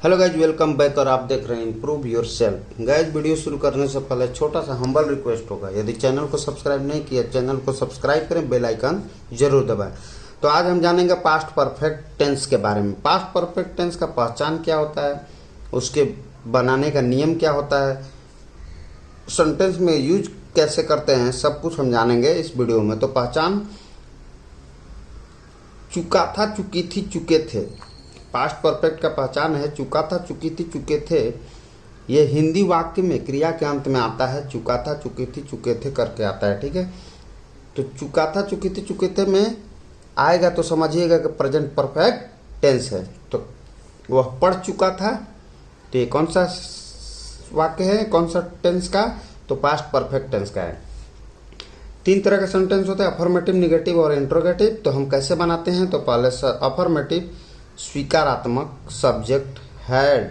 Hello guys, welcome back. और आप देख रहे हैं improve your self. Guys, video शुरू करने से पहले छोटा सा हम्बल रिक्वेस्ट होगा, यदि चैनल को सब्सक्राइब नहीं किया चैनल को सब्सक्राइब करें, बेल आइकन जरूर दबाएं। तो आज हम जानेंगे पास्ट परफेक्ट टेंस के बारे में। पास्ट परफेक्ट टेंस का पहचान क्या होता है, उसके बनाने का नियम क्या होता है, सेंटेंस में यूज कैसे करते हैं, सब कुछ हम जानेंगे इस वीडियो में। तो पहचान, चुका था, चुकी थी, चुके थे। पास्ट परफेक्ट का पहचान है चुका था, चुकी थी, चुके थे। ये हिंदी वाक्य में क्रिया के अंत में आता है। चुका था, चुकी थी, चुके थे करके आता है। ठीक है, तो चुका था, चुकी थी, चुके थे में आएगा तो समझिएगा कि प्रेजेंट परफेक्ट टेंस है। तो वह पढ़ चुका था, तो ये कौन सा वाक्य है, कौन सा टेंस का? तो पास्ट परफेक्ट टेंस का है। तीन तरह का सेंटेंस होता है, अफर्मेटिव, निगेटिव और इंट्रोगेटिव। तो हम कैसे बनाते हैं? तो पहले अफर्मेटिव, स्वीकारात्मक, सब्जेक्ट हैड,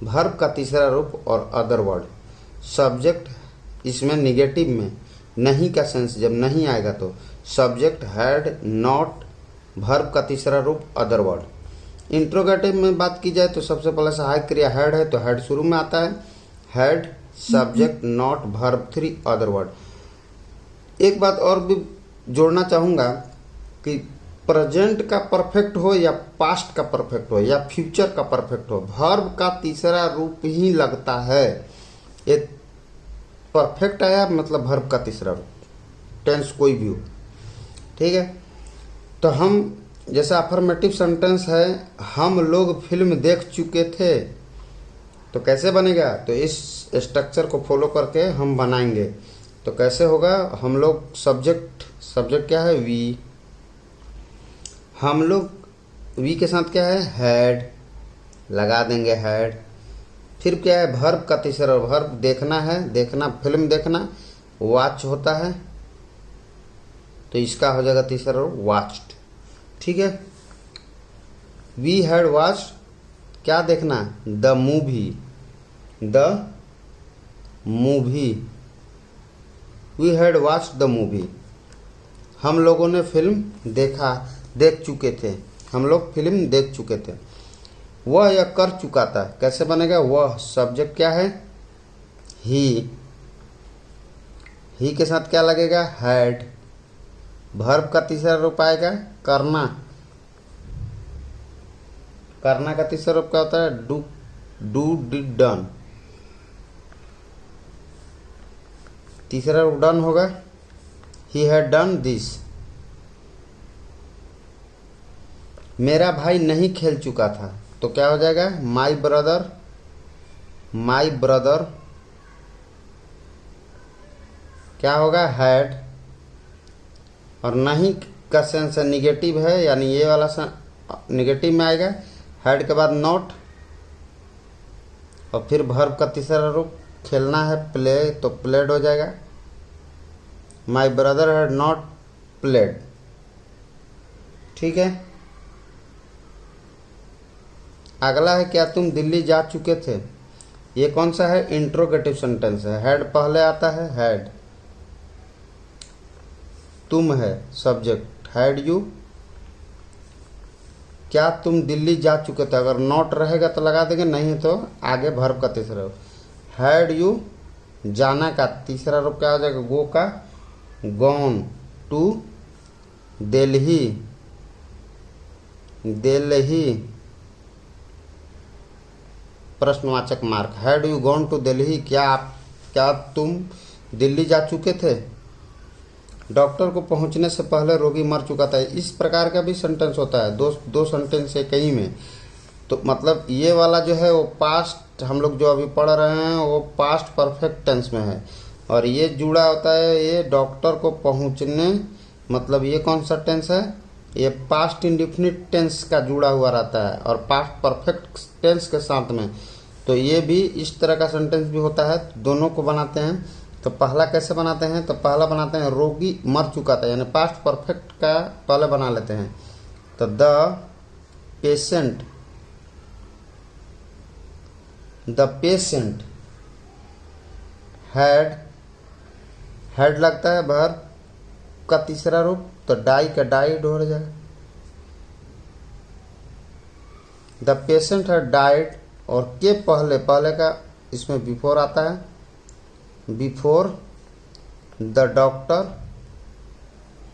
वर्ब का तीसरा रूप और अदर वर्ड। सब्जेक्ट इसमें निगेटिव में नहीं का सेंस जब नहीं आएगा तो सब्जेक्ट हैड, नॉट, वर्ब का तीसरा रूप, अदर वर्ड। इंट्रोगेटिव में बात की जाए तो सबसे पहले सहायक क्रिया हैड है, तो हैड शुरू में आता है। Had, subject, not, verb 3, other word. एक बात और भी जोड़ना चाहूँगा कि प्रेजेंट का परफेक्ट हो या पास्ट का परफेक्ट हो या फ्यूचर का परफेक्ट हो, वर्ब का तीसरा रूप ही लगता है। ये परफेक्ट आया मतलब वर्ब का तीसरा रूप, टेंस कोई भी हो। ठीक है, तो हम जैसा अफर्मेटिव सेंटेंस है, हम लोग फिल्म देख चुके थे, तो कैसे बनेगा? तो इस स्ट्रक्चर को फॉलो करके हम बनाएंगे। तो कैसे होगा? हम लोग सब्जेक्ट क्या है? वी। हम लोग वी के साथ क्या है? हैड, लगा देंगे हैड। फिर क्या है? वर्ब का तीसरा, वर्ब देखना है, देखना, फिल्म देखना, वॉच होता है, तो इसका हो जाएगा तीसरा रूप, वॉच्ड। ठीक है, वी हैड वॉच्ड, क्या देखना? The movie, the movie, we had watched the movie. हम लोगों ने फिल्म देख चुके थे, हम लोग फिल्म देख चुके थे। वह या कर चुका था, कैसे बनेगा? वह, सब्जेक्ट क्या है? ही के साथ क्या लगेगा? हैड। वर्ब का तीसरा रूप आएगा करना, करना का तीसरा रूप क्या होता है? Do, did, done. तीसरा रूप डन होगा, ही हैड डन दिस। मेरा भाई नहीं खेल चुका था, तो क्या हो जाएगा? माई ब्रदर, माई ब्रदर क्या होगा? हैड। और नहीं का सेंस निगेटिव है, यानी ये वाला निगेटिव में आएगा। हैड के बाद नॉट, और फिर वर्ब का तीसरा रूप खेलना है, प्ले, तो प्लेड हो जाएगा। My brother had not played. ठीक है, अगला है, क्या तुम दिल्ली जा चुके थे? ये कौन सा है? इंट्रोगेटिव सेंटेंस है। हैड पहले आता है, हैड। तुम है सब्जेक्ट, हैड यू। क्या तुम दिल्ली जा चुके थे? अगर नॉट रहेगा तो लगा देंगे, नहीं तो आगे वर्ब का तीसरा रूप। हैड यू, जाना का तीसरा रूप क्या हो जाएगा? गो का, गॉन टू दिल्ली, दिल्ली, प्रश्नवाचक mark. Had you gone to Delhi, क्या तुम दिल्ली जा चुके थे? डॉक्टर को पहुंचने से पहले रोगी मर चुका था। इस प्रकार का भी सेंटेंस होता है, दो सेंटेंस है कहीं में। तो मतलब ये वाला जो है वो पास्ट, हम लोग जो अभी पढ़ रहे हैं वो पास्ट परफेक्ट टेंस में है, और ये जुड़ा होता है ये डॉक्टर को पहुंचने, मतलब ये कौन सा टेंस है? ये पास्ट इंडेफिनिट टेंस का जुड़ा हुआ रहता है और पास्ट परफेक्ट टेंस के साथ में। तो ये भी इस तरह का सेंटेंस भी होता है, दोनों को बनाते हैं। तो पहला कैसे बनाते हैं? तो पहला बनाते हैं रोगी मर चुका था, यानी पास्ट परफेक्ट का पहले बना लेते हैं। तो द पेशेंट हैड लगता है वर्ब का तीसरा रूप, तो डाई का डाइड हो जाएगा। द पेशेंट हैड डाइड और के पहले पहले का इसमें बिफोर आता है। Before the doctor,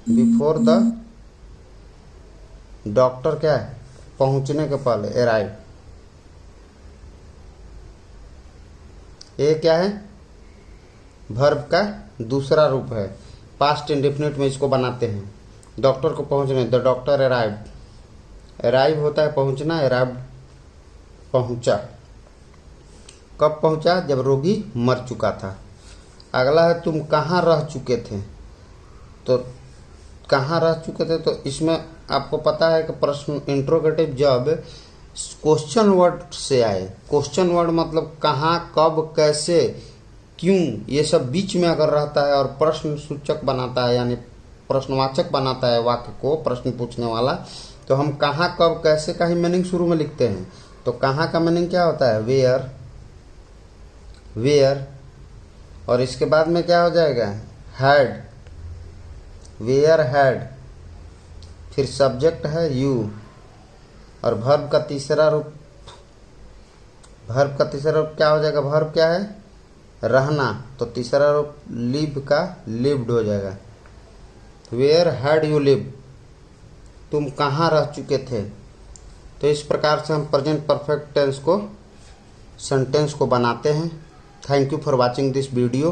before the doctor क्या है, पहुंचने के पहले, अराइव। ये क्या है, वर्ब का दूसरा रूप है, पास्ट इंडेफिनिट में इसको बनाते हैं। डॉक्टर को पहुंचने, द डॉक्टर अराइव्ड, अराइव होता है पहुंचना, अराइव्ड पहुंचा। कब पहुंचा, जब रोगी मर चुका था। अगला है तुम कहाँ रह चुके थे, तो कहाँ रह चुके थे, तो इसमें आपको पता है कि प्रश्न इंट्रोगेटिव जब क्वेश्चन वर्ड से आए, क्वेश्चन वर्ड मतलब कहाँ, कब, कैसे, क्यों, ये सब बीच में अगर रहता है और प्रश्न सूचक बनाता है यानी प्रश्नवाचक बनाता है वाक्य को, प्रश्न पूछने वाला, तो हम कहाँ, कब, कैसे का ही मीनिंग शुरू में लिखते हैं। तो कहाँ का मीनिंग क्या होता है, वेयर, वेयर, और इसके बाद में क्या हो जाएगा, हैड, वेयर हैड, फिर सब्जेक्ट है यू, और वर्ब का तीसरा रूप, वर्ब का तीसरा रूप क्या हो जाएगा, वर्ब क्या है, रहना, तो तीसरा रूप लिव का लिव्ड हो जाएगा। वेयर हैड यू लिव, तुम कहाँ रह चुके थे। तो इस प्रकार से हम प्रेजेंट परफेक्ट टेंस को, सेंटेंस को बनाते हैं। Thank you for watching this video.